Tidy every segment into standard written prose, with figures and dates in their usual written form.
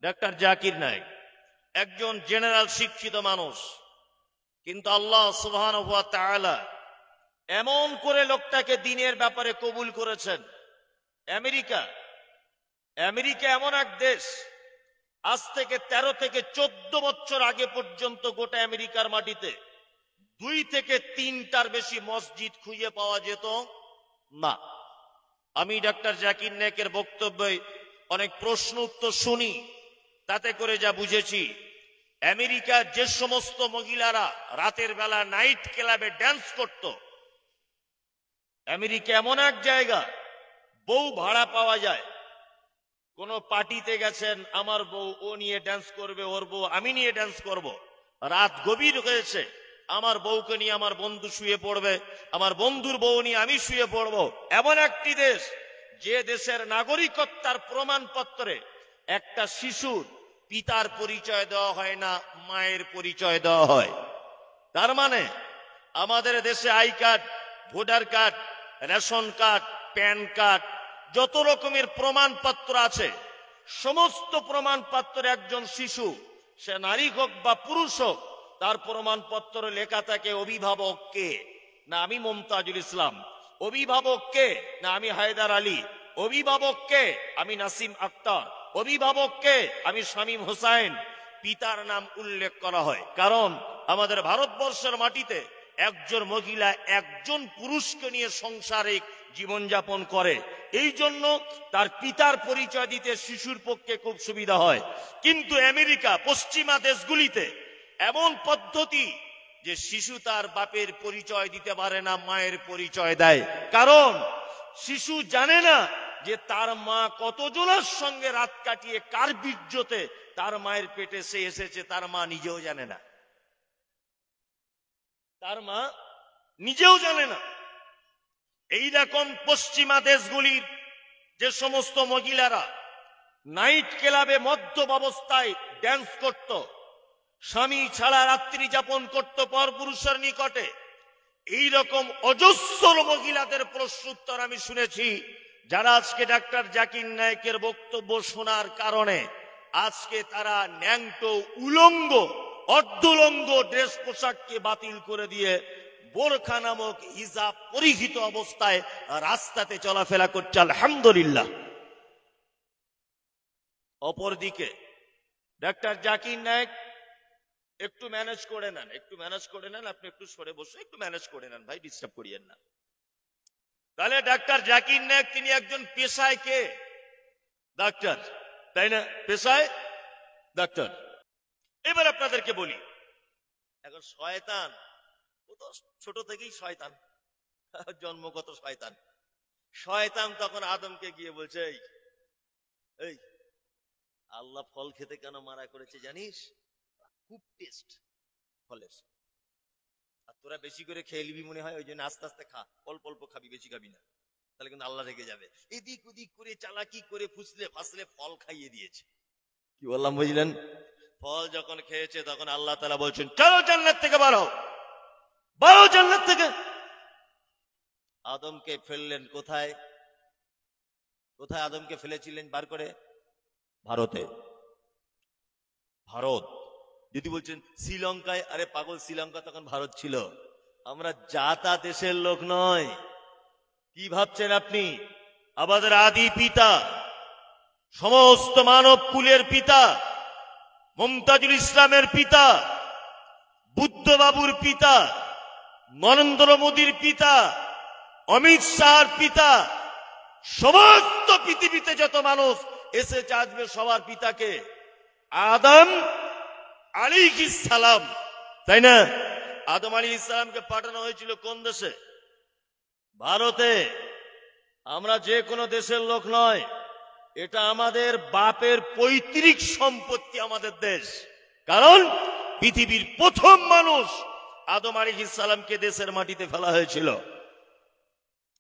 Doctor Zakir Naik একজন general শিক্ষিত মানুষ, কিন্তু আল্লাহ সুবহানাহু ওয়া তাআলা এমন করে লোকটাকে দ্বীনের ব্যাপারে কবুল করেছেন। আমেরিকা এমন এক দেশ, আজ থেকে 13 থেকে 14 বছর আগে পর্যন্ত গোটা আমেরিকার মাটিতে 2 থেকে 3টার বেশি মসজিদ খুঁজে পাওয়া যেত না। আমি ডাক্তার জাকির নায়েকের বক্তব্যে অনেক প্রশ্ন উত্তর শুনি, তাতে করে যা বুঝেছি, আমেরিকার যে সমস্ত মহিলারা রাতের বেলা নাইট ক্লাবে ড্যান্স করত, আমেরিকা এমন এক জায়গা, বউ ভাড়া পাওয়া যায়। কোন পার্টিতে গেছেন, আমার বউ ও নিয়ে ড্যান্স করবে, ওর বউ আমি নিয়ে ড্যান্স করব। রাত গভীর হয়েছে, আমার বউকে নিয়ে আমার বন্ধু শুয়ে পড়বে, আমার বন্ধুর বউ নিয়ে আমি শুয়ে পড়ব। এমন একটি দেশ, যে দেশের নাগরিকত্বের প্রমাণপত্রে একটা শিশুর পিতার পরিচয় দেওয়া হয় না, মায়ের পরিচয় দেওয়া হয়। তার মানে আমাদের দেশে I card, voter card, ration card, pan card, যত রকমের প্রমাণপত্র আছে, সমস্ত প্রমাণপত্রে একজন শিশু, সে নারী হোক বা পুরুষ হোক, তার প্রমাণপত্র লেখা থাকে অভিভাবক কে, না আমি মুমতাজুল ইসলাম, অভিভাবক কে, না আমি হায়দার আলী, অভিভাবক কে, আমি নাসিম আক্তার, অভিভাবক কে, আমি শামীম হোসাইন। পিতার নাম উল্লেখ করা হয়, কারণ আমাদের ভারতবর্ষের মাটিতে একজন মহিলা একজন পুরুষকে নিয়ে সংসারিক জীবনযাপন করে, এই জন্য তার পিতার পরিচয় দিতে শিশুর পক্ষে খুব সুবিধা হয়। কিন্তু আমেরিকা, পশ্চিমা দেশগুলিতে এমন পদ্ধতি যে শিশু তার বাপের পরিচয় দিতে পারে না, মায়ের পরিচয় দেয়। কারণ শিশু জানে না যে তার মা কতজনের সঙ্গে রাত কাটিয়ে কার বীর্যতে তার মায়ের পেটে সে এসেছে, তার মা নিজেও জানে না, তার মা নিজেও জানে না। এইরকম পশ্চিমা দেশগুলির যে সমস্ত মহিলারা নাইট ক্লাবে মদ্যপ অবস্থায় ড্যান্স করত, স্বামী ছাড়া রাত্রি যাপন করত পরপুরুষের নিকটে, এই রকম অজস্র মহিলাদের প্রশ্নোত্তর আমি শুনেছি, যারা আজকে ডাক্তার জাকির নায়েকের বক্তব্য শোনার কারণে আজকে তারা ন্যাংটো, উলঙ্গ, অর্ধুলঙ্গ ড্রেস পোশাককে বাতিল করে দিয়ে বোরখা নামক হিজাব পরিহিত অবস্থায় রাস্তাতে চলাফেরা করছে, আলহামদুলিল্লাহ। অপরদিকে ডাক্তার জাকির নায়েক একটু ম্যানেজ করে নেন, আপনি একটু সরে বসে একটু ম্যানেজ করে নেন, ভাই ডিস্টার্ব করিয়েন না। তাহলে ডাক্তার জাকির নায়েক তিনি একজন পেশায় কে? ডাক্তার, তাই না? পেশায় ডাক্তার। এবার আপনাদেরকে বলি, এখন শয়তান, ও তো ছোট থেকেই শয়তান, জন্মগত শয়তান। শয়তান তখন আদমকে গিয়ে বলছে, এই আল্লাহ ফল খেতে কেন মানা করেছে জানিস? খুব টেস্ট ফলের, আর তোরা বেশি করে খেয়ে নিবি মনে হয়, ওই জন্য আস্তে আস্তে খা, অল্প অল্প খাবি, বেশি খাবি না, তাহলে কিন্তু আল্লাহ রেগে যাবে। এদিক ওদিক করে চালাকি করে ফুসলে ফাসলে ফল খাইয়ে দিয়েছে। কি বললাম বুঝলেন? ফল যখন খেয়েছে তখন আল্লাহ তাআলা বলছেন, চলো জান্নাত থেকে বাড়ো, বাড়ো জান্নাত থেকে। আদমকে ফেললেন কোথায়? কোথায় আদমকে ফেলেছিলেন বার করে? ভারতে। ভারত। যদি বলছেন শ্রীলঙ্কায়, আরে পাগল, শ্রীলঙ্কা তখন ভারত ছিল। আমরা জাতা দেশের লোক নয়। কি ভাবছেন আপনি? আমাদের আদি পিতা, সমস্ত মানব কুলের পিতা, মুমতাজুল ইসলামের পিতা, বুদ্ধ বাবুর পিতা, নরেন্দ্র মোদীর পিতা, অমিত শাহর পিতা, সমস্ত পৃথিবীতে যত মানুষ এসেছে আসবে, সবার পিতাকে আদম আলাইহিস সালাম, তাই না? আদম আলাইহিস সালামকে পাঠানো হয়েছিল কোন দেশে? ভারতে। আমরা যে কোনো দেশের লোক নয়, এটা আমাদের বাপের পৈতৃক সম্পত্তি, আমাদের দেশ। কারণ পৃথিবীর প্রথম মানুষ আদম আলাইহিস সালামকে দেশের মাটিতে ফেলা হয়েছিল।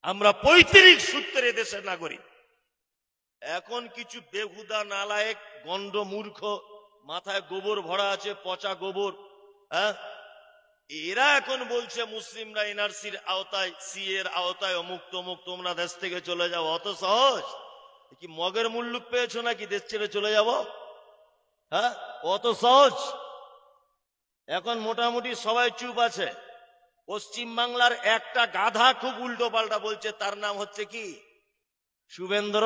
আমরা পৈতৃক সূত্রে দেশের নাগরিক। এখন কিছু বেহুদা, নালায়েক, গন্ড, মূর্খ, মাথায় গোবর ভরা আছে, পচা গোবর, এরা এখন বলছে মুসলিমরা এনআরসির আওতায়, সি এর আওতায়, অমুক তমুক, তোমরা দেশ থেকে চলে যাও। অত সহজ কি? মগের মুল্লুক পেয়েছো নাকি দেশ ছেড়ে চলে যাব? হ্যাঁ, অত সহজ? এখন মোটামুটি সবাই চুপ আছে। পশ্চিম বাংলার একটা গাধা খুব উল্টো পাল্টা বলছে, তার নাম হচ্ছে কি? শুভেন্দ্র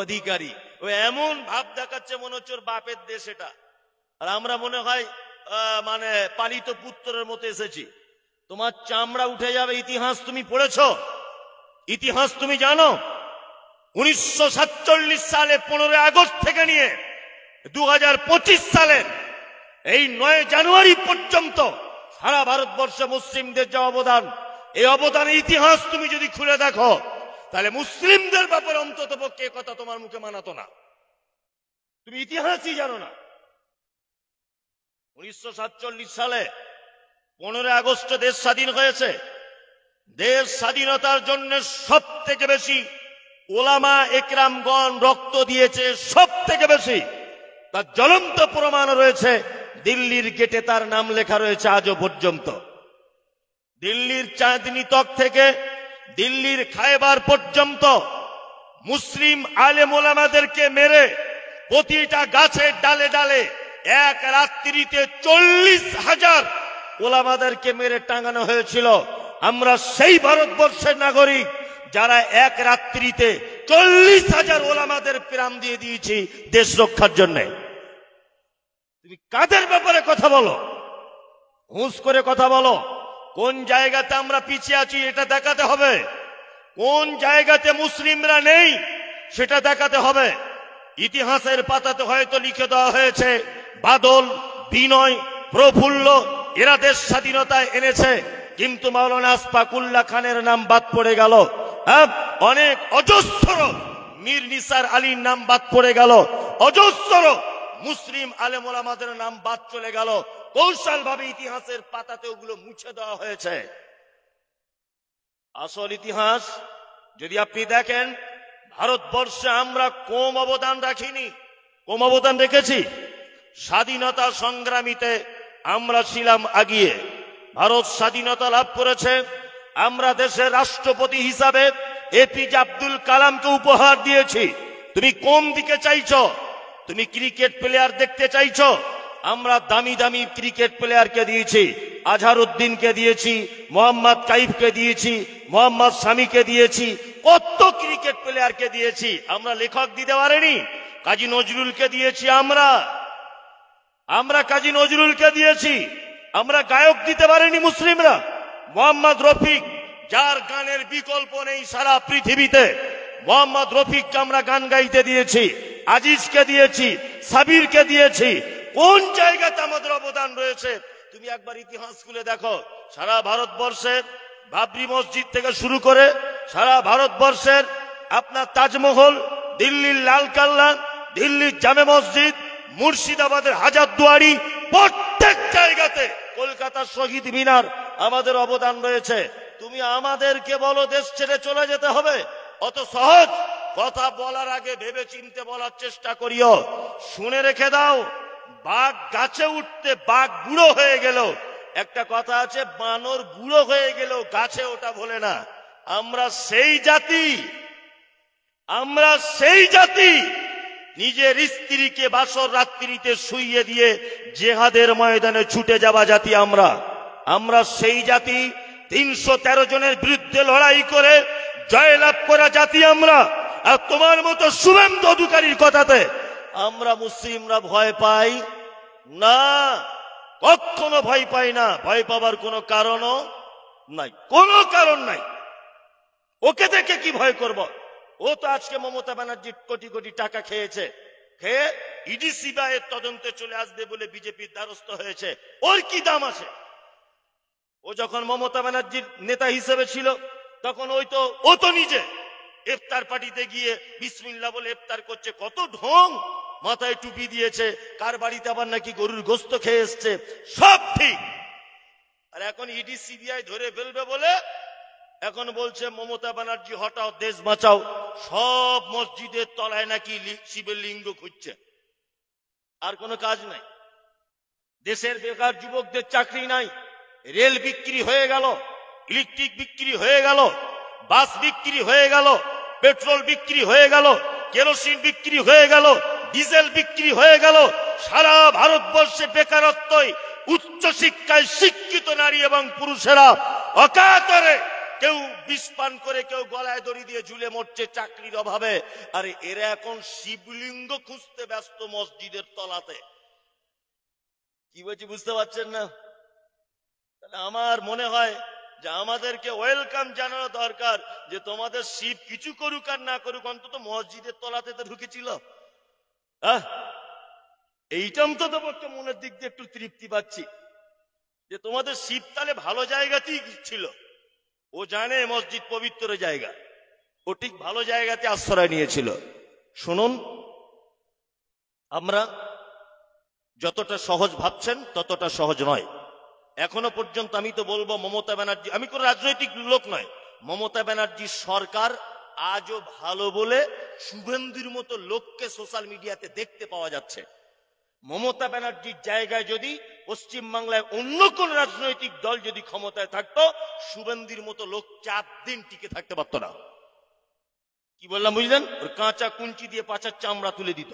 অধিকারী। ও এমন ভাব দেখাচ্ছে মনে হচ্ছে ওর বাপের দেশ এটা, আর আমরা মনে হয় মানে পালিত পুত্রের মতো এসেছি। তোমার চামড়া উঠে যাবে। ইতিহাস তুমি পড়েছো? ইতিহাস তুমি জানো? 1947 সালে 15 আগস্ট থেকে নিয়ে 2025 সালের এই 9 জানুয়ারি পর্যন্ত সারা ভারতবর্ষে মুসলিমদের যে অবদান, এই অবদানের ইতিহাস তুমি যদি খুলে দেখো, তাহলে মুসলিমদের ব্যাপারে অন্তত পক্ষে কথা তোমার মুখে মানাতো না। তুমি ইতিহাসই জানো না। 1947 সালে 15 আগস্ট দেশ স্বাধীন হয়েছে। দেশ স্বাধীনতার জন্য সব থেকে বেশি ওলামা একরামগণ রক্ত দিয়েছে, সব থেকে বেশি। তার জ্বলন্ত প্রমাণ রয়েছে। দিল্লির গেটে তার নাম লেখা রয়েছে আজও পর্যন্ত। দিল্লির চাঁদনি তক থেকে দিল্লির খায়বার পর্যন্ত মুসলিম আলেম ওলামাদেরকে মেরে প্রতিটা গাছের ডালে ডালে এক রাত্রিতে 40,000 ওলামাদেরকে মেরে টাঙানো হয়েছিল। আমরা সেই ভারতবর্ষের নাগরিক যারা এক রাত্রিতে 40,000 ওলামাদের প্রাণ দিয়ে দিয়েছি দেশ রক্ষার জন্য। তুমি কাদের ব্যাপারে কথা বলো? হুঁশ করে কথা বলো। কোন জায়গাতে আমরা পিছিয়ে আছি এটা দেখাতে হবে, কোন জায়গাতে মুসলিমরা নেই সেটা দেখাতে হবে। ইতিহাসের পাতাতে হয়তো লিখে দেওয়া হয়েছে বাদল, বিনয়, প্রফুল্ল এরা দেশ স্বাধীনতায় এনেছে, কিন্তু মাওলানা আশফাকুল্লাহ খানের নাম বাদ পড়ে গেল। অনেক অজস্র মীর নিসার আলীর নাম বাদ পড়ে গেল, অজস্র মুসলিম আলেম ওলামাদের নাম বাদ চলে গেল। কৌশলভাবে ইতিহাসের পাতাতে ওগুলো মুছে দেওয়া হয়েছে। আসল ইতিহাস যদি আপনি দেখেন, ভারতবর্ষে আমরা কম অবদান রাখিনি, কম অবদান রেখেছি। স্বাধীনতা সংগ্রামীতে আমরা ছিলাম আগিয়ে। ভারত স্বাধীনতা লাভ করেছে, আমরা দেশের রাষ্ট্রপতি হিসাবে এপিজে আব্দুল কালামকে উপহার দিয়েছি। তুমি কোন দিকে চাইছো? তুমি ক্রিকেট প্লেয়ার দেখতে চাইছো? আমরা দামি দামি ক্রিকেট প্লেয়ারকে দিয়েছি। আজহারউদ্দিনকে দিয়েছি, মোহাম্মদ কাইফকে দিয়েছি, মোহাম্মদ শামিকে দিয়েছি, কত ক্রিকেট প্লেয়ারকে দিয়েছি। আমরা লেখক দিতে পারিনি? কাজী নজরুলকে দিয়েছি। আমরা কাজী নজরুলকে দিয়েছি। আমরা গায়ক দিতে পারিনি মুসলিমরা? মোহাম্মদ রফিক, যার গানের বিকল্প নেই সারা পৃথিবীতে, মোহাম্মদ রফিককে আমরা গান গাইতে দিয়েছি। আজিজকে দিয়েছি, সাবিরকে দিয়েছি। কোন জায়গাতে আমাদের অবদান রয়েছে তুমি একবার ইতিহাস খুলে দেখো। সারা ভারতবর্ষের বাবরি মসজিদ থেকে শুরু করে সারা ভারতবর্ষের আপনার তাজমহল, দিল্লির লালকেল্লা, দিল্লির জামে মসজিদ, মুর্শিদাবাদের হাজারদুয়ারি, প্রত্যেক জায়গাতে, কলকাতার শহীদ মিনার আমাদের অবদান রয়েছে। তুমি আমাদেরকে বলো দেশ ছেড়ে চলে যেতে হবে? অত সহজ? কথা বলার আগে ভেবে চিনতে বলার চেষ্টা করিও। শুনে রেখে দাও, বাঘ গাছে উঠতে বাঘ বুড়ো হয়ে গেল। একটা কথা আছে, বানর বুড়ো হয়ে গেল গাছে ওটা ভোলে না। আমরা সেই জাতি, আমরা সেই জাতি নিজের স্ত্রীকে বাসর রাত্রিতে শুইয়ে দিয়ে জেহাদের ময়দানে ছুটে যাওয়া জাতি আমরা সেই জাতি। 313 জনের বিরুদ্ধে লড়াই করে জয়লাভ করা জাতি আমরা। আর তোমার মতো শুভেন্দু অধিকারীর কথাতে আমরা মুসলিমরা ভয় পাই না, কখনো ভয় পাই না। ভয় পাবার কোনো কারণও নাই, কোনো কারণ নাই। ওকে দেখে কি ভয় করব? ও তো আজকে মমতা ব্যানার্জির কোটি কোটি টাকা খেয়েছে, খেয়ে ইডি সিবিআইয়ের তদন্তে চলে আসবে বলে বিজেপির দ্বারস্থ হয়েছে। ওর কি দাম আছে? ও যখন মমতা ব্যানার্জির নেতা হিসেবে ছিল তখন ও তো নিজে ইফতার পার্টিতে গিয়ে বিসমিল্লাহ বলে ইফতার করছে। কত ঢং, মাথায় টুপি দিয়েছে, কার বাড়িতে আবার নাকি গরুর গোস্ত খেয়ে এসছে, সব ঠিক। আর এখন ইডি সিবিআই ধরে ফেলবে বলে এখন বলছে মমতা ব্যানার্জি হটাও, দেশ বাঁচাও। সব মসজিদের তলায় নাকি শিবের লিঙ্গ খুঁজছে, আর কোনো কাজ নাই। দেশের বেকার যুবকদের চাকরি নাই, রেল বিক্রি হয়ে গেল, ইলেকট্রিক বিক্রি হয়ে গেল, বাস বিক্রি হয়ে গেল, পেট্রোল বিক্রি হয়ে গেল, কেরোসিন বিক্রি হয়ে গেল, ডিজেল বিক্রি হয়ে গেল। সারা ভারতবর্ষে বেকারত্বই, উচ্চ শিক্ষায় শিক্ষিত নারী এবং পুরুষেরা অকাতরে কেউ বিষ পান করে, কেউ গলায় দড়ি দিয়ে ঝুলে মরছে চাকরির অভাবে। আর এরা এখন শিবলিঙ্গ খুঁজতে ব্যস্ত মসজিদের তলাতে। কি বলছি বুঝতে পারছেন না? তাহলে আমার মনে হয় যে আমাদেরকে ওয়েলকাম জানানো দরকার, যে তোমাদের শিব কিছু করুক আর না করুক, অন্তত মসজিদের তলাতে তো ঢুকেছিল। এইটা অন্তত পক্ষে মনের দিক দিয়ে একটু তৃপ্তি পাচ্ছি, যে তোমাদের শিব তাহলে ভালো জায়গাতেই ছিল। ও জানে মসজিদ পবিত্র জায়গা, ও ঠিক ভালো জায়গাতে আশ্রয় নিয়েছিল। শুনুন, আমরা যতটা সহজ ভাবছেন ততটা সহজ নয়। এখনো পর্যন্ত আমি তো বলবো মমতা ব্যানার্জি, আমি কোন রাজনৈতিক লোক নয়, মমতা ব্যানার্জি সরকার আজও ভালো বলে শুভেন্দুর মতো লোককে সোশ্যাল মিডিয়াতে দেখতে পাওয়া যাচ্ছে। মমতা ব্যানার্জির জায়গায় যদি পশ্চিম বাংলায় অন্য কোন রাজনৈতিক দল যদি ক্ষমতায় থাকতো, শুভেন্দুর মতো লোক 4 দিন টিকে থাকতে পারতো না। কি বললাম বুঝলেন? ওর কাঁচা কুঞ্চি দিয়ে পাচার চামড়া তুলে দিত।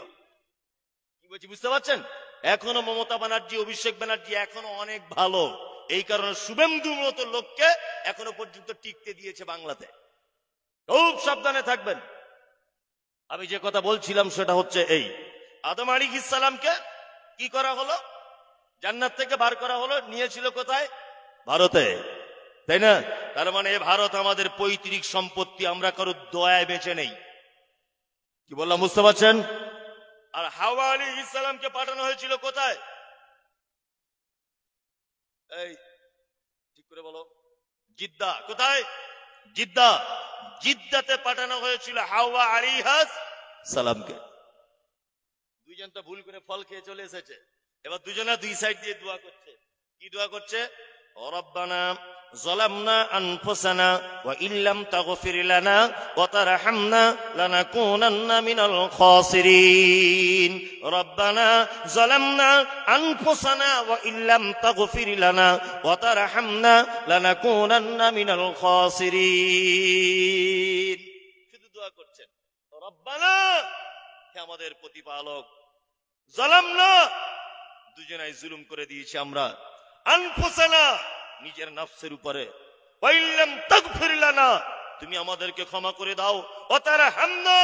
কি বলছি বুঝতে পারছেন? এখনো মমতা ব্যানার্জি, অভিষেক ব্যানার্জি এখনো অনেক ভালো, এই কারণে শুভেন্দুর মতো লোককে এখনো পর্যন্ত টিকতে দিয়েছে বাংলাতে। খুব সাবধানে থাকবেন। আমি যে কথা বলছিলাম সেটা হচ্ছে এই, আদম আলাইহিস সালামকে কি করা হলো? জান্নাত থেকে বার করা হলো, নিয়েছিল কোথায়? ভারতে, তাই না? তার মানে ভারত আমাদের পৈতৃক সম্পত্তি, আমরা কারো দয়ায় বেঁচে নেই। কি বললাম বুঝতে পারছেন? আর হাওয়া আলাইহিস সালামকে পাঠানো হয়েছিল কোথায়? এই ঠিক করে বলো। জিদ্দা। কোথায়? জিদ্দা। জিদ্দাতে পাঠানো হয়েছিল হাওয়া আলাইহিস সালামকে। দুইজন তো ভুল করে ফল খেয়ে চলে এসেছে, এবার দুজনে দুই সাইড দিয়ে দোয়া করছে। কি দোয়া করছে? রব্বানা যালামনা আনফুসানা ওয়া ইল্লাম তাগফির লানা ওয়া তারহামনা লানাকুনান্না মিনাল খাসিরিন। রব্বানা যালামনা আনফুসানা ওয়া ইল্লাম তাগফির লানা ওয়া তারহামনা লানাকুনান্না মিনাল খাসিরিন। শুধু দোয়া করছেন, রব্বানা, হে আমাদের প্রতিপালক, যালামনা, দুজনাই জুলুম করে দিয়েছি আমরা, আনফুসানা, নিজের নফসের উপরে, ওয়া ইল্লাম তাগফির লানা, তুমি আমাদেরকে ক্ষমা করে দাও, ওয়া তারহামনা,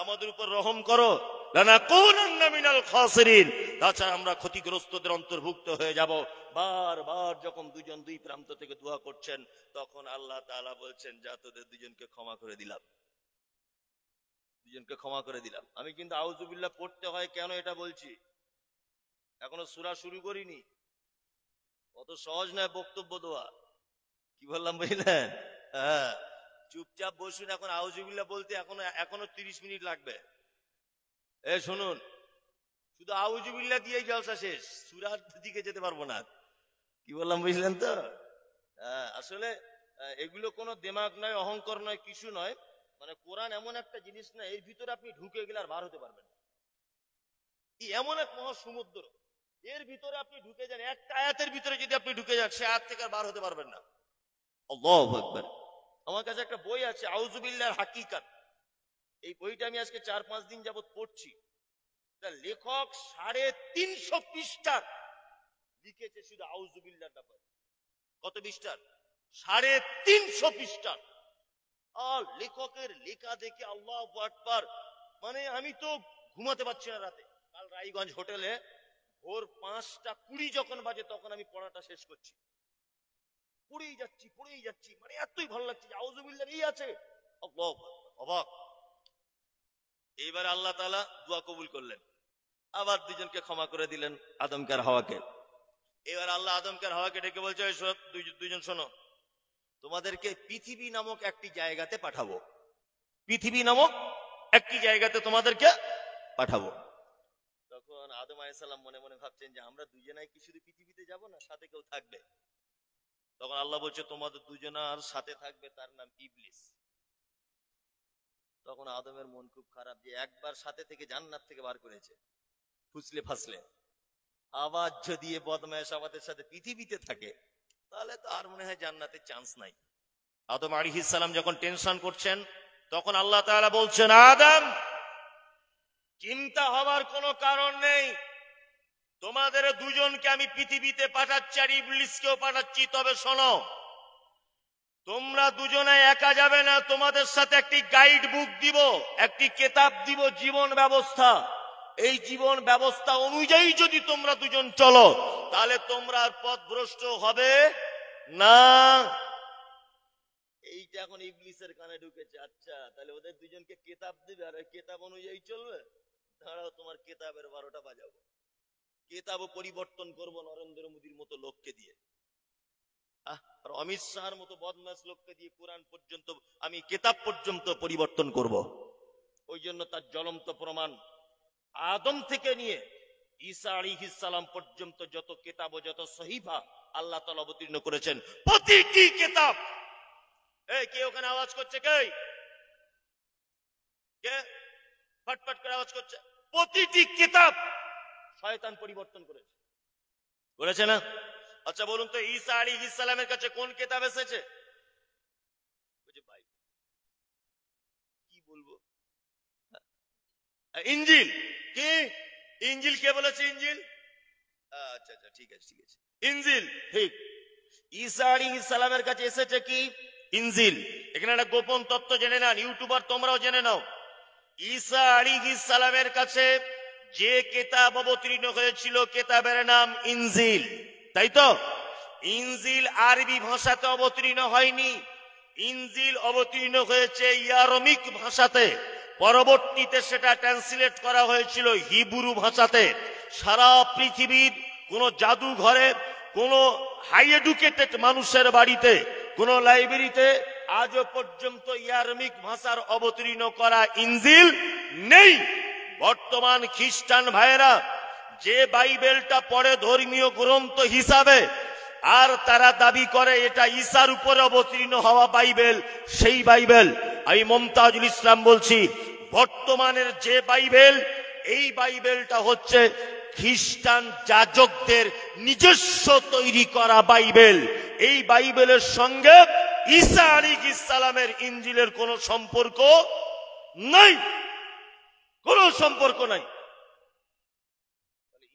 আমাদের উপর রহম করো, লানাকুনান্না মিনাল খাসিরিন, তাছাড়া আমরা ক্ষতিগ্রস্তদের অন্তর্ভুক্ত হয়ে যাব। বারবার যখন দুজন দুই প্রান্ত থেকে দোয়া করছেন, তখন আল্লাহ তাআলা বলছেন, যা তোদের দুজনকে ক্ষমা করে দিলাম, দুজনকে ক্ষমা করে দিলাম। আমি কিন্তু আউযুবিল্লাহ পড়তে হয় কেন এটা বলছি, এখনো সূরা শুরু করিনি, অত সহজ নয় বক্তব্য দেওয়া। কি বললাম বুঝলেন? হ্যাঁ, চুপচাপ বসুন, এখন আউযুবিল্লাহ বলতে এখনো 30 মিনিট লাগবে। শুনুন, শুধু আউযুবিল্লাহ দিয়েই জলসা শেষ, সূরার দিকে যেতে পারবো না। কি বললাম বুঝলেন তো? আসলে এগুলো কোনো দিমাগ নয়, অহংকার নয়, কিছু নয়। মানে কোরআন এমন একটা জিনিস না, এর ভিতরে আপনি ঢুকে গেলে আর বার হতে পারবেন না। এমন এক মহাসমুদ্র, এর ভিতরে আপনি ঢুকে যান, একটা আয়াতের ভিতরে যদি আপনি ঢুকে যান, সে আয়াত থেকে আর বার হতে পারবেন না। আল্লাহু আকবার। আমার কাছে একটা বই আছে, আউযুবিল্লাহর হাকিকাত। এই বইটা আমি আজকে 4-5 দিন যাবত পড়ছি। লেখক 350 পৃষ্ঠা লিখেছে শুধু আউযুবিল্লাহর ব্যাপারে। কত পৃষ্ঠা? 350 পৃষ্ঠা। আর লেখকের লেখা দেখে আল্লাহু আকবার, মানে আমি তো ঘুমাতে পারছি না রাতে। কাল রায়গঞ্জ হোটেলে ভোর 5:20 যখন বাজে, তখন আমি পড়াটা শেষ করছি, পড়েই যাচ্ছি, মানে এতই ভালো লাগছে যে আউযুবিল্লাহ এই আছে। আল্লাহু আকবার, অবাক। এইবার আল্লাহ তাআলা দোয়া কবুল করলেন, আবার দুজনকে ক্ষমা করে দিলেন, আদমকে আর হাওয়াকে। এবার আল্লাহ আদমকে আর হাওয়াকে ডেকে বলছে, দুজন শোনো, তোমাদেরকে পৃথিবী নামক একটি জায়গাতে পাঠাবো, পৃথিবী নামক একটি জায়গাতে তোমাদেরকে পাঠাবো। তখন আদম আলাইহিস সালাম মনে মনে ভাবছেন যে আমরা দুজনাই কি শুধু পৃথিবীতে যাব, না সাথে কেউ থাকবে? তখন আল্লাহ বলছে, তোমাদের দুজনার সাথে থাকবে, তার নাম ইবলিস। তখন আদমের মন খুব খারাপ, যে একবার সাথে থেকে জান্নাত থেকে বার করেছে ফুসলে ফাসলে, আবার যদি এ বদমায়েশ আমাদের সাথে পৃথিবীতে থাকে, তাহলে তো আর মনে হয় জান্নাতের চান্স নাই। আদম আলাইহিস সালাম যখন টেনশন করছেন, তখন আল্লাহ তাআলা বলছেন, আদম, চিন্তা হবার কোনো কারণ নেই, তোমাদের দুজনকে আমি পৃথিবীতে পাঠাচ্ছি আর ইবলিসকেও পাঠাচ্ছি, তবে শোনো, তোমরা দুজনে একা যাবে না, তোমাদের সাথে একটি গাইড বুক দিব, একটি কিতাব দিব, জীবন ব্যবস্থা। এই জীবন ব্যবস্থা অনুযায়ী যদি তোমরা দুজন চলো, তাহলে তোমরা আর পথভ্রষ্ট হবে না। এইটা এখন ইবলিসের কানে ঢুকেছে। আচ্ছা, তাহলে ওদের দুজনকে কিতাব দিবে আর ওই কিতাব অনুযায়ী চলবে। দাঁড়াও, তোমার কিতাবের 12টা বাজাবো, কিতাবও পরিবর্তন করবো নরেন্দ্র মোদীর মতো লোককে দিয়ে, আর অমিত শাহর মতো বদমাস লোককে দিয়ে কোরআন পর্যন্ত, আমি কিতাব পর্যন্ত পরিবর্তন করব। ওই জন্য তার জ্বলন্ত প্রমাণ, আদম থেকে নিয়ে ঈসা আলাইহিস সালাম পর্যন্ত যত কিতাব ও যত সহিফা আল্লাহ তাআলা অবতীর্ণ করেছেন, প্রতিটি কিতাব, এই কে ওখানে আওয়াজ করছে, কে ফটফট করে আওয়াজ করছে, প্রতিটি কিতাব শয়তান পরিবর্তন করেছে না? আচ্ছা বলুন তো, ঈসা আলাইহিস সালামের কাছে কোন কিতাব এসেছে? ভাই কি বলবো, ইনজিল। কি ইনজিল? কে বলেছে ইনজিল? আচ্ছা আচ্ছা, ঠিক আছে ঠিক আছে, ইনজিল ঠিক। ঈসা আলাইহিস সালামের কাছে এসেছে কি? ইনজিল। এখানে একটা গোপন তথ্য জেনে নেন, ইউটিউবার তোমরাও জেনে নাও। ঈসা আলাইহিস সালামের কাছে যে কিতাব অবতীর্ণ হয়েছিল, কিতাবের নাম ইনজিল, তাই তো? ইনজিল আরবি ভাষাতে অবতীর্ণ হয়নি, ইনজিল অবতীর্ণ হয়েছে ইয়ারমিক ভাষাতে। পরবর্তীতে সেটা ট্রান্সলেট করা হয়েছিল হিব্রু ভাষাতে। সারা পৃথিবীর কোন জাদুঘরে, কোন হাই এডুকেটেড মানুষের বাড়িতে, কোন লাইব্রেরিতে আজও পর্যন্ত ইয়ারমিক ভাষার অবতীর্ণ করা ইনজিল নেই। বর্তমান খ্রিস্টান ভাইয়েরা যে বাইবেলটা পড়ে ধর্মীয় গ্রন্থ হিসাবে, আর তারা দাবি করে এটা ঈসার উপরে অবতীর্ণ হওয়া বাইবেল, সেই বাইবেল। আমি মমতাজুল ইসলাম বলছি, বর্তমানের যে বাইবেল, এই বাইবেলটা হচ্ছে খ্রিস্টান যাজকদের নিজস্ব তৈরি করা বাইবেল। এই বাইবেলের সঙ্গে ঈসা আলাইহিস সালামের ইনজিলের কোনো সম্পর্ক নাই, কোনো সম্পর্ক নাই।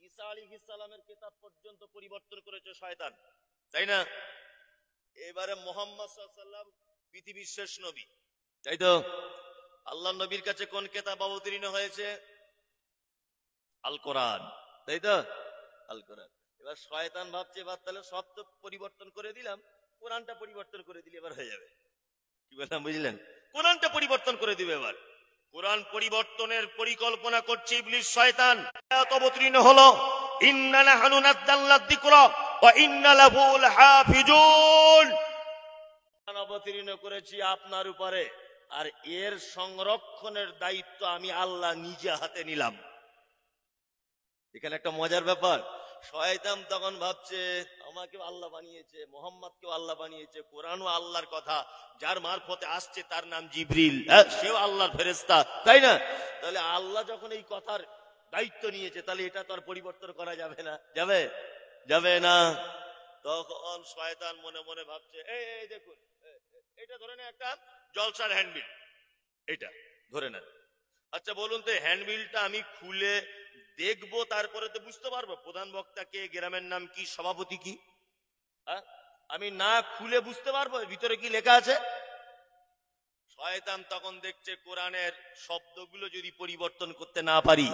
ঈসা আলাইহিস সালামের কিতাব পর্যন্ত পরিবর্তন করেছে শয়তান, তাই না? এবারে মুহাম্মদ সাল্লাল্লাহু আলাইহি ওয়াসাল্লাম পৃথিবীর শেষ নবী, তাই তো? আল্লাহ নবীর কাছে কোন কিতাব অবতীর্ণ হয়েছে? আল কোরআন, তাই তো? আল কোরআন। এবার শয়তান ভাবছে, এবার তাহলে সব তো পরিবর্তন করে দিলাম, কোরআনটা পরিবর্তন করে দিলে এবার হয়ে যাবে। কি বললাম বুঝলেন? কোরআনটা পরিবর্তন করে দিবে এবার। কোরআন পরিবর্তনের পরিকল্পনা করছে ইবলিস, শয়তান। আয়াত অবতীর্ণ হলো, ইন্না নাহনু নাযালনা যিকরা ওয়া ইন্না লাহু লাহাফিজুন। কোরআন অবতীর্ণ করেছি আপনার উপরে, আর এর সংরক্ষণের দায়িত্ব আমি আল্লাহ নিজে হাতে নিলাম। এখানে একটা মজার ব্যাপার, শয়তান তখন ভাবছে আমাকেও আল্লাহ বানিয়েছে, মোহাম্মদকেও আল্লাহ বানিয়েছে, কোরআনও আল্লাহর কথা, যার মারফতে আসছে তার নাম জিবরিল, সেও আল্লাহর ফেরেশতা, তাই না? তাহলে আল্লাহ যখন এই কথার দায়িত্ব নিয়েছে, তাহলে এটা তো আর পরিবর্তন করা যাবে না, যাবে? যাবে না। তখন শয়তান মনে মনে ভাবছে, এই দেখুন, এটা ধরে নেন একটা জলসার হ্যান্ডবিল, এটা ধরে নেন। আচ্ছা বলুন তো, হ্যান্ডবিলটা আমি খুলে দেখবো, তারপরে তো বুঝতে পারবো প্রধান বক্তা কে, গ্রামের নাম কি, সভাপতি কি? আমি না খুলে বুঝতে পারবো ভিতরে কি লেখা আছে? শয়তান তখন দেখছে কোরআনের শব্দগুলো যদি পরিবর্তন করতে না পারি,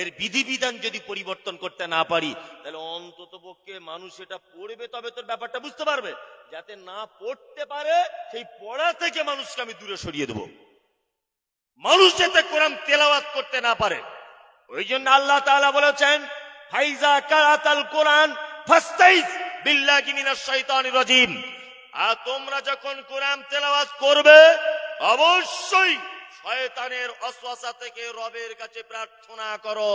এর বিধিবিধান যদি পরিবর্তন করতে না পারি, তাহলে অন্তত পক্ষে মানুষ এটা পড়বে, তবে তোর ব্যাপারটা বুঝতে পারবে। যাতে না পড়তে পারে, সেই পড়া থেকে মানুষকে আমি দূরে সরিয়ে দেব, মানুষ যাতে কোরআন তেলাওয়াত করতে না পারে। ওই জন্য আল্লাহ তাআলা বলেছেন, ফাইজা কারাতাল কোরআন ফাস্তাইজ বিল্লাহি মিনাশ শাইতানির রাজিম। আর তোমরা যখন কোরআন তেলাওয়াত করবে, অবশ্যই শয়তানের ওয়াসওয়াসা থেকে রবের কাছে প্রার্থনা করো,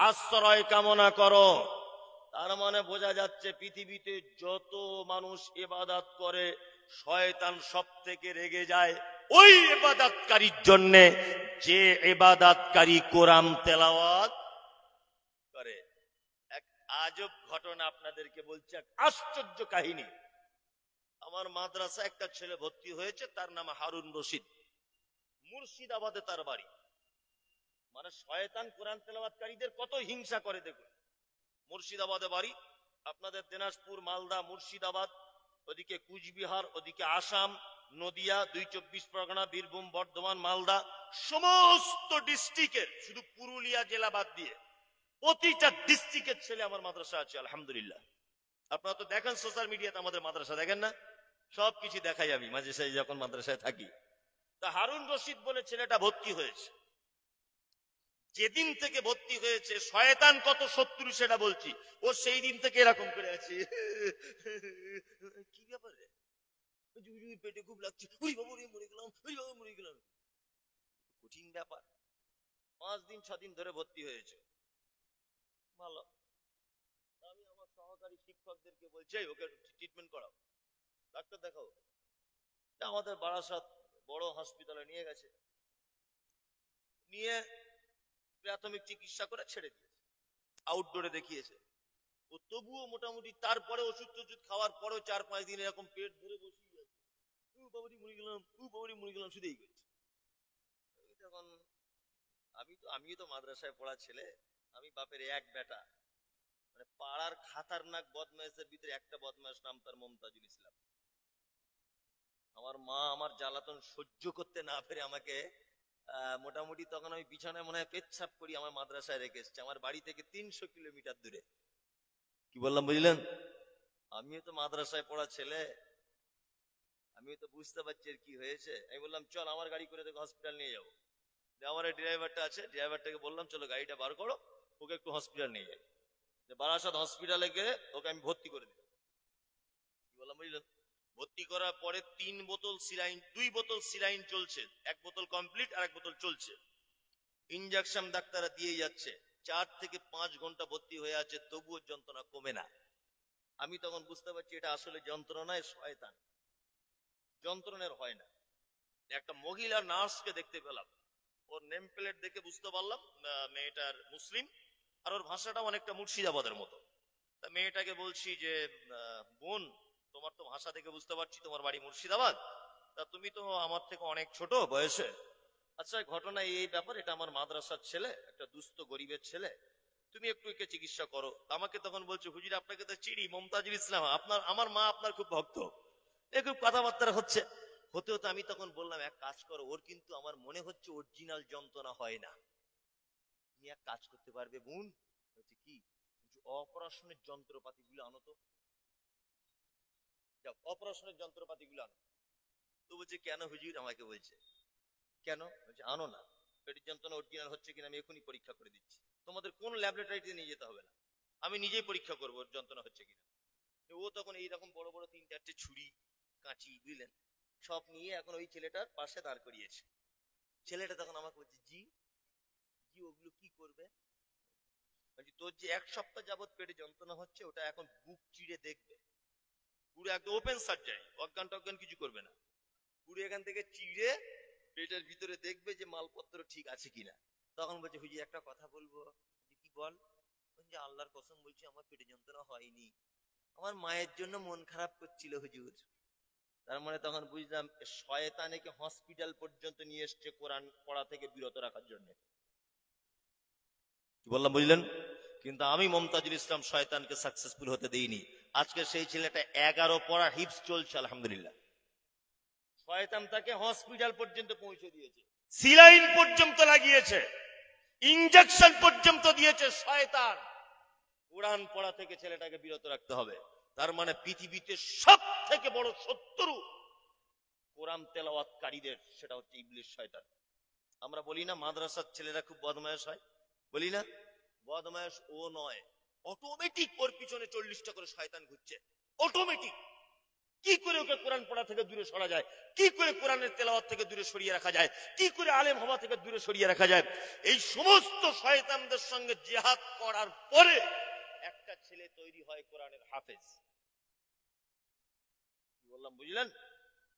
আশ্রয় কামনা করো। তার মানে বোঝা যাচ্ছে, পৃথিবীতে যত মানুষ ইবাদত করে, শয়তান সব থেকে রেগে যায় ওই ইবাদতকারীর জন্য যে ইবাদতকারী কোরআন তেলাওয়াত করে। এক আজব ঘটনা আপনাদেরকে বলছি, এক আশ্চর্য কাহিনী। আমার মাদ্রাসা একটা ছেলে ভর্তি হয়েছে, তার নাম হারুন রশিদ, মুর্শিদাবাদে তার বাড়ি। মানে শয়তান কোরআন তেলাওয়াতকারীদের কত হিংসা করে দেখুন। মুর্শিদাবাদে বাড়ি, আপনাদের দিনাজপুর, মালদা, মুর্শিদাবাদ, ওদিকে কুচবিহার, ওদিকে আসাম, নদিয়া, 2 চব্বিশ পরগনা, বীরভূম, বর্ধমান, মালদা, সমস্ত ডিস্ট্রিক্টের, শুধু পুরুলিয়া জেলা বাদ দিয়ে প্রতিটা ডিস্ট্রিক্টের ছেলে আমার মাদ্রাসা আছে আলহামদুলিল্লাহ। আপনারা তো দেখেন সোশ্যাল মিডিয়াতে আমাদের মাদ্রাসা, দেখেন না? সবকিছু দেখাই আমি মাঝে সাঝে যখন মাদ্রাসায় থাকি। তা হারুন রশিদ বলে ছেলেটা ভর্তি হয়েছে, যেদিন থেকে ভর্তি হয়েছে শয়তান কত শত্রু সেটা বলছি, ও সেই দিন থেকে এরকম করে আছে। কি ব্যাপার রে, পেটে খুব লাগছে, ওই বাবু রে মরে গেলাম, ওই বাবু মরে গেলাম, কঠিন ব্যাপার। 5 দিন 6 দিন ধরে ভর্তি হয়েছে, ভালো। আমি আমার সহকারী শিক্ষকদেরকে বলছি ওকে ট্রিটমেন্ট করাও, ডাক্তার দেখাও। আমাদের বারাসাত বড় হসপিটালে নিয়ে গেছে, নিয়ে প্রাথমিক চিকিৎসা করে ছেড়ে দিয়েছে, আউটডোরে দেখিয়েছে। ও তবুও মোটামুটি, তারপরে ওষুধ টষুধ খাওয়ার পরেও 4-5 দিন এরকম পেট ধরে বসিয়ে আছে, বাবুরি মরে গেলাম, বাবুরি মরে গেলাম, শুধুই করছে। তখন আমিও তো মাদ্রাসায় পড়া ছেলে, আমি বাপের এক বেটা, মানে পাড়ার খাতারনাক বদমাইশের ভিতরে একটা বদমাইশ, নাম তার মমতাজুল ইসলাম। আমার মা আমার জ্বালাতন সহ্য করতে না পেরে আমাকে মোটামুটি, তখন আমি বিছানায় মনে হয় পেচ্ছাপ করি, আমার মাদ্রাসায় রেখে এসছে, আমার বাড়ি থেকে 300 কিলোমিটার দূরে। কি বললাম বুঝলেন? আমিও তো মাদ্রাসায় পড়া ছেলে, আমিও তো বুঝতে পারছি এর কি হয়েছে। আমি বললাম চল আমার গাড়ি করে তোকে হসপিটাল নিয়ে যাবো। আমার ড্রাইভারটা আছে, ড্রাইভারটাকে বললাম চলো গাড়িটা বার করো, ওকে একটু হসপিটাল নিয়ে যাই। বারাসাত হসপিটালে গিয়ে ওকে আমি ভর্তি করে দিলাম। কি বললাম বুঝলেন? ভর্তি করার পরে 2 বোতল সিলাইন চলছে, 1 বোতল কমপ্লিট আর 1 বোতল চলছে। ইনজেকশন ডাক্তাররা দিয়ে যাচ্ছে, 4 থেকে 5 ঘন্টা ভর্তি হয়ে আছে, তবুও যন্ত্রণা কমে না। আমি তখন বুঝতে পারছি এটা আসলে যন্ত্রণায় শয়তান, যন্ত্রণার হয় না। একটা মহিলা নার্সকে দেখতে পেলাম, ওর নেম প্লেট দেখে বুঝতে পারলাম মেয়েটার মুসলিম, আর ওর ভাষাটা অনেকটা মুর্শিদাবাদের মতো। তা মেয়েটাকে বলছি যে বোন, তোমার তো ভাষা দেখে বুঝতে পারছি তোমার বাড়ি মুর্শিদাবাদ, তা তুমি তো আমার থেকে অনেক ছোট বয়সে, আচ্ছা ঘটনা এই ব্যাপার, এটা আমার মাদ্রাসার ছেলে, একটা দুস্থ গরিবের ছেলে, তুমি একটু একে চিকিৎসা করো। আমাকে তখন বলছে হুজুর আপনাকে তো চিনি, মমতাজুল ইসলাম, আমার মা আপনার খুব ভক্ত। খুব কথাবার্তা হতে হতে আমি তখন বললাম এক কাজ করো, ওর কিন্তু আমার মনে হচ্ছে অরিজিনাল যন্ত্রণা হয় না, তুমি এক কাজ করতে পারবে বোন? বলছে কি? অপারেশনের যন্ত্রপাতি গুলো আনো তো, অপারেশনের যন্ত্রপাতি গুলো আনো। তো বলছে কেন হুজুর? আমাকে বলছে কেন? বলছে আনো না, পেটের যন্ত্রণা অরিজিনাল হচ্ছে কিনা আমি এখনই পরীক্ষা করে দিচ্ছি, তোমাদের কোন ল্যাবরেটরিতে নিয়ে যেতে হবে না, আমি নিজেই পরীক্ষা করবো ওর যন্ত্রণা হচ্ছে কিনা। ও তখন এইরকম বড় বড় 3-4টে ছুরি কাঁচি বুঝলেন সব নিয়ে এখন ওই ছেলেটার পাশে দাঁড় করিয়েছে। ছেলেটা তখন আমাকে বলছে জি জি ওগুলো কি করবে? বলছি তোর যে 1 সপ্তাহ যাবত পেটে যন্ত্রণা হচ্ছে, ওটা এখন বুক চিড়ে দেখবে, পুরো একদম ওপেন সার্জারি, অজ্ঞান টজ্ঞান কিছু করবে না, পুরো এখান থেকে চিড়ে পেটের ভিতরে দেখবে যে মালপত্র ঠিক আছে কিনা। তখন বলছে হুজুর একটা কথা বলবো। কি বল? বলছে আল্লাহর কসম বলছি আমার পেটে যন্ত্রণা হয়নি, আমার মায়ের জন্য মন খারাপ করছিল হুজুর। তার মানে তখন বুঝলাম শয়তানকে হসপিটাল পর্যন্ত নিয়ে এসছে কোরআন পড়া থেকে বিরত রাখার জন্য। কি বললাম বুঝলেন? কিন্তু আমি মমতাজুল ইসলাম শয়তানকে সাকসেসফুল হতে দেইনি। আজকে সেই ছেলেটা 11 পড়া হিপস চলছে আলহামদুলিল্লাহ। শয়তান তাকে হসপিটাল পর্যন্ত পৌঁছে দিয়েছে, সিলাইন পর্যন্ত লাগিয়েছে, ইনজেকশন পর্যন্ত দিয়েছে শয়তান। কোরআন পড়া থেকে ছেলেটাকে বিরত রাখতে হবে। তার মানে পৃথিবীতে সব থেকে বড় শত্রু কোরআন তেলাওয়াতকারীদের, সেটা হচ্ছে ইবলিস শয়তান। আমরা বলি না মাদ্রাসার ছেলেরা খুব বদমায়েশ হয়, বলি না? বদমায়েশ ও নয়, অটোমেটিক ওর পিছনে 40টা করে শয়তান ঘুরছে, অটোমেটিক। কি করে ওকে কোরআন পড়া থেকে দূরে সরা যায়, কি করে কোরআনের তেলাওয়াত থেকে দূরে সরিয়ে রাখা যায়, কি করে আলেম হওয়া থেকে দূরে সরিয়ে রাখা যায়, এই সমস্ত শয়তানদের সঙ্গে জিহাদ করার পরে একটা ছেলে তৈরি হয় কোরআনের হাফেজ। কি বললাম বুঝলেন?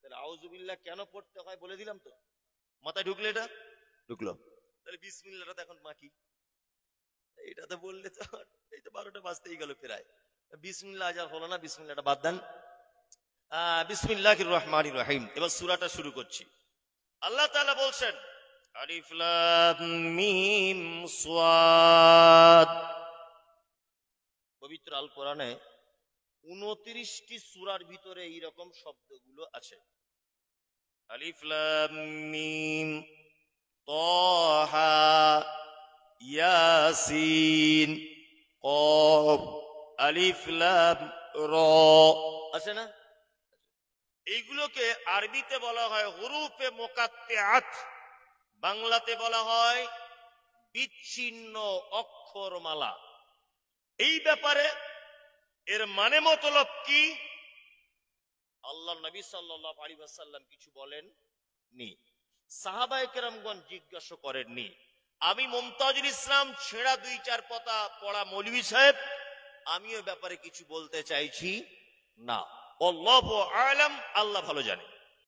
তাহলে আউযুবিল্লাহ কেন পড়তে হয় বলে দিলাম তো, মাথায় ঢুকলে? এটা ঢুকলো? তাহলে বিসমিল্লাহটা এখন বাকি, এটা তো বললে তো এই তো 12টা বাজতেই গেল প্রায়। বিসমিল্লাহ আজ আর হলো না, বিসমিল্লাহটা বাদ দেন। বিসমিল্লাহির রহমানির রহিম। এবার সূরাটা শুরু করছি। আল্লাহ তাআলা বলছেন আলিফ লাম মিম সাদ। পবিত্র আল কোরআনে 29টি সূরার ভিতরে এইরকম শব্দগুলো আছে। আলিফ লাম মিম তাহা ইয়াসিন কফ আলিফ লাম র আছে না? এইগুলোকে আরবিতে বলা হয় হুরুফে মুকাত্তিআত, বাংলাতে বলা হয় বিচ্ছিন্ন অক্ষরমালা। এই ব্যাপারে এর মানে মতলব কি আল্লাহর নবী সাল্লাল্লাহু আলাইহি ওয়াসাল্লাম কিছু বলেননি, সাহাবায়ে কেরামগণ জিজ্ঞাসা করেননি। আমি মুমতাজুল ইসলাম ছেঁড়া 2-4 পাতা পড়া মৌলভী সাহেব, আমিও ব্যাপারে কিছু বলতে চাইছি না। আল্লাহু আ'লাম, আল্লাহ ভালো জানে।